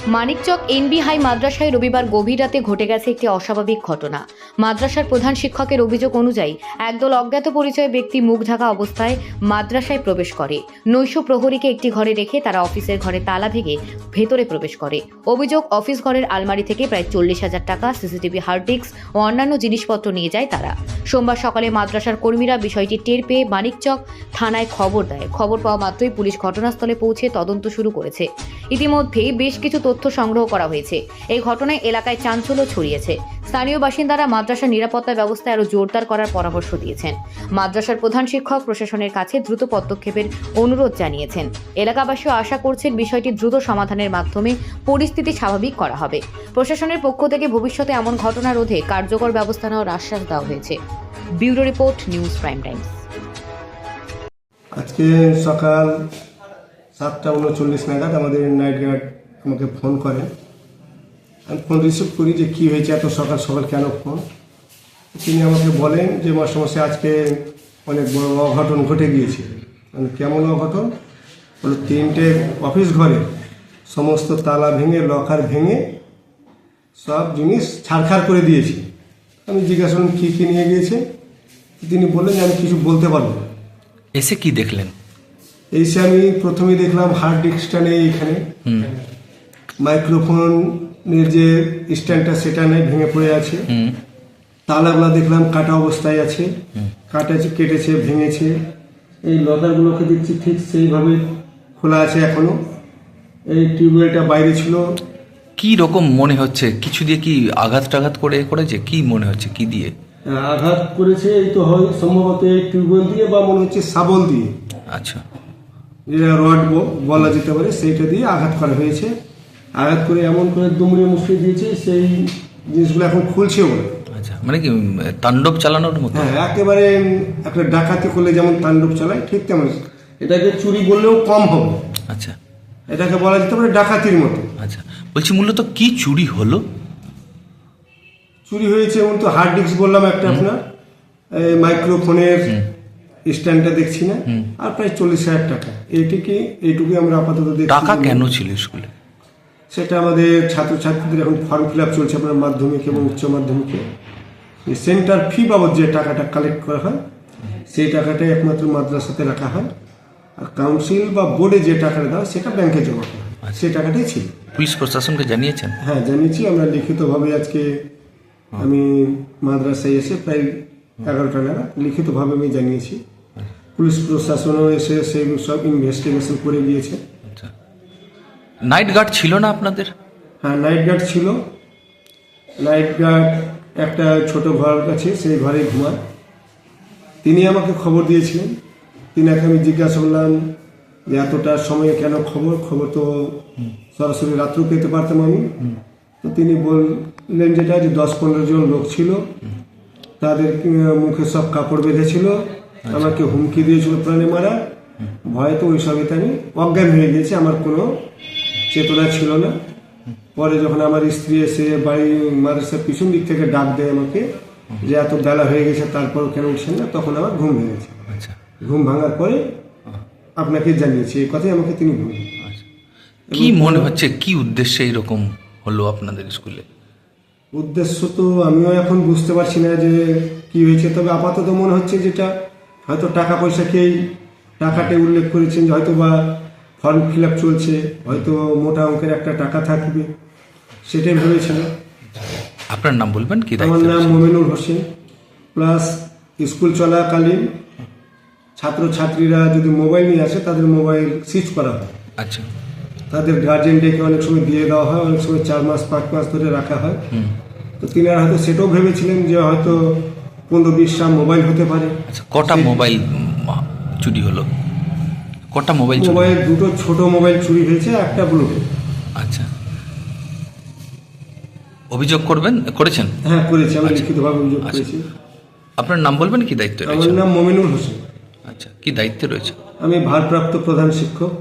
Manikchak NB high মাদ্রাসায় রবিবার গভীর রাতে ঘটে গেছে একটি অস্বাভাবিক ঘটনা। মাদ্রাসার প্রধান শিক্ষকের অভিযোগ অনুযায়ী একদল অজ্ঞাত পরিচয় ব্যক্তি মুখ ঢাকা অবস্থায় মাদ্রাসায় প্রবেশ করে। নৈশ প্রহরীকে একটি ঘরে রেখে তারা অফিসের ঘরে তালা ভেঙে ভেতরে প্রবেশ করে। অভিযোগ, অফিস ঘরের আলমারি থেকে প্রায় 40,000 টাকা, সিসিটিভি, হার্ড ডিস্ক ও অন্যান্য জিনিসপত্র নিয়ে যায় তারা। সোমবার সকালে মাদ্রাসার কর্মীরা বিষয়টি টের পেয়ে মানিকচক থানায় খবর দেয়। খবর পাওয়া মাত্রই পুলিশ ঘটনাস্থলে পৌঁছে তদন্ত শুরু করেছে। ইতিমধ্যেই বেশ কিছু তথ্য সংগ্রহ করা হয়েছে। এই ঘটনায় এলাকায় চাঞ্চল্য ছড়িয়েছে। স্থানীয় বাসিন্দারা মাদ্রাসার নিরাপত্তা ব্যবস্থা আরও জোরদার করার পরামর্শ দিয়েছেন। মাদ্রাসার প্রধান শিক্ষক প্রশাসনের কাছে দ্রুত পদক্ষেপের অনুরোধ জানিয়েছেন। এলাকাবাসীও আশা করছেন বিষয়টি দ্রুত সমাধানের মাধ্যমে পরিস্থিতি স্বাভাবিক করা হবে। প্রশাসনের পক্ষ থেকে ভবিষ্যতে এমন ঘটনা রোধে কার্যকর ব্যবস্থা নেওয়ার আশ্বাস দেওয়া হয়েছে। Bureau report, news prime Times. আজকে সকাল 7:39 নাগাদ আমাদের নাইট গার্ড আমাকে ফোন করেন। আমি ফোন রিসিভ করি যে কী হয়েছে, এত সকাল সকাল কেন ফোন। তিনি আমাকে বলেন যে মাস্টারমশাই আজকে অনেক বড় অঘটন ঘটে গিয়েছে। মানে কেমন অঘটন? বলে 3টে অফিস ঘরে সমস্ত তালা ভেঙে, লকার ভেঙে সব জিনিস ছাড়খাড় করে দিয়েছে। আমি জিজ্ঞাসা করলাম কী কী নিয়ে গিয়েছে। তিনি বললেন যে আমি কিছু বলতে পারবো না। এসে কি দেখলেন? এসে আমি প্রথমেই দেখলাম হার্ড ডিস্কটা নেই, এখানে মাইক্রোফোনের যে স্ট্যান্ডটা সেটা নেই, ভেঙে পড়ে আছে। তালাগুলো দেখলাম কাটা অবস্থায় আছে, কেটেছে, ভেঙেছে। এই লকারগুলোকে দেখছি ঠিক সেইভাবে খোলা আছে এখনো। এই টিউবওয়েলটা বাইরে ছিল। কি রকম মনে হচ্ছে? কিছু দিয়ে কি আঘাত টাঘাত করেছে? কি মনে হচ্ছে কি দিয়ে আঘাত করেছে? এই তো হয় সম্ভবত টিউবওয়েল দিয়ে, বা মনে হচ্ছে শাবল দিয়ে, আচ্ছা, যেটা রড বলা যেতে পারে, সেইটা দিয়ে আঘাত করা হয়েছে। আঘাত করে এমন করে দুমড়ে মুচড়ে দিয়েছে, সেই জিনিসগুলো এখন খুলছে ওরা। আচ্ছা, মানে কি তাণ্ডব চালানোর মতো? হ্যাঁ, একেবারে একটা ডাকাতি করলে যেমন তাণ্ডব চালায় ঠিক তেমন। এটাকে চুরি বললেও কম হবে। আচ্ছা, এটাকে বলা যেতে পারে ডাকাতির মতো। আচ্ছা, বলছি মূলত কি চুরি হলো? চুরি হয়েছে এমন তো হার্ড ডিস্ক বললাম একটা, আপনার মাইক্রোফোনের স্ট্যান্ডটা দেখছি না, আর প্রায় 40,000 টাকা। এইটুকুই আমরা আপাতত দেখছি। টাকা কেন ছিল স্কুলে? সেটা আমাদের ছাত্রছাত্রীদের এখন ফর্ম ফিল আপ চলছে আপনার মাধ্যমিক এবং উচ্চ মাধ্যমিকে। সেন্টার ফি বাবদ যে টাকাটা কালেক্ট করা হয়, সেই টাকাটাই একমাত্র মাদ্রাসাতে রাখা হয়। আর কাউন্সিল বা বোর্ডে যে টাকাটা দেওয়া সেটা ব্যাংকে জমা করা হয়, সেই টাকাটাই ছিল। পুলিশ প্রশাসনকে জানিয়েছেন? হ্যাঁ, জানিয়েছি। আমরা লিখিতভাবে আজকে আমি মাদ্রাসায় এসে প্রায় 11টা নাগাদ লিখিতভাবে আমি জানিয়েছি। পুলিশ প্রশাসনও এসে সেই সব ইনভেস্টিগেশন করে গিয়েছে। আচ্ছা, নাইট গার্ড ছিল না আপনাদের? হ্যাঁ, নাইট গার্ড ছিল। নাইট গার্ড একটা ছোট ঘর আছে, সেই ঘরে ঘুমায়। তিনি আমাকে খবর দিয়েছিলেন। তিনাকে আমি জিজ্ঞাসা করলাম যে এতটা সময়ে কেন খবর তো সরাসরি রাত্রেও পেতে পারতাম আমি। তো তিনি বললেন যেটা যে 10-15 জন লোক ছিল, তাদের মুখে সব কাপড় বেঁধেছিল, আমাকে হুমকি দিয়েছিল প্রাণে মারা। ভয়ে তো ওই সবই আমি অজ্ঞান হয়ে গেছে, আমার কোনো চেতনা ছিল না। পরে যখন আমার স্ত্রী এসে বাড়ি মাদ্রাসার পিছন দিক থেকে ডাক দেয় আমাকে যে এত বেলা হয়ে গেছে তারপর কেন উঠছেন না, তখন আমার ঘুম ভেঙেছে। আচ্ছা, ঘুম ভাঙার পরে আপনাকে জানিয়েছি, এই কথাই আমাকে তিনি বললেন। কি মনে হচ্ছে কি উদ্দেশ্যে এরকম হলো আপনাদের স্কুলে? উদ্দেশ্য তো আমিও এখন বুঝতে পারছি না যে কি হয়েছে। তবে আপাতত মনে হচ্ছে যেটা হয়তো টাকা পয়সাকেই, টাকাটাই উল্লেখ করেছেন, যে হয়তো বা ফর্ম ফিল আপ চলছে, হয়তো মোটা অঙ্কের একটা টাকা থাকবে, সেটাই ভেবেছিল। আপনার নাম বলবেন কি? আমার নাম মোমিনুল হোসেন। প্লাস স্কুল চলাকালীন ছাত্রছাত্রীরা যদি মোবাইল নিয়ে আসে, তাদের মোবাইল সিজ করা হয়। আচ্ছা, তাদের গার্জেন ডেকে অনেক সময় দিয়ে দেওয়া হয়, অনেক সময় 4 মাস 5 মাস ধরে রাখা হয়। তো তিনারা হয়তো সেটাও ভেবেছিলেন যে হয়তো 15-20টা মোবাইল হতে পারে। আচ্ছা, কটা মোবাইল চুরি হলো? কটা মোবাইল? মোবাইল 2টো ছোট মোবাইল চুরি হয়েছে, একটা ব্লুটুথ। আচ্ছা, অভিযোগ করেছেন? হ্যাঁ, করেছি। আমি লিখিতভাবে অভিযোগ করেছি। আপনার নাম বলবেন কি দায়িত্ব রয়েছে? আমার নাম মোমিনুল হোসেন। আচ্ছা, কি দায়িত্বে রয়েছে? আমি ভারপ্রাপ্ত প্রধান শিক্ষক।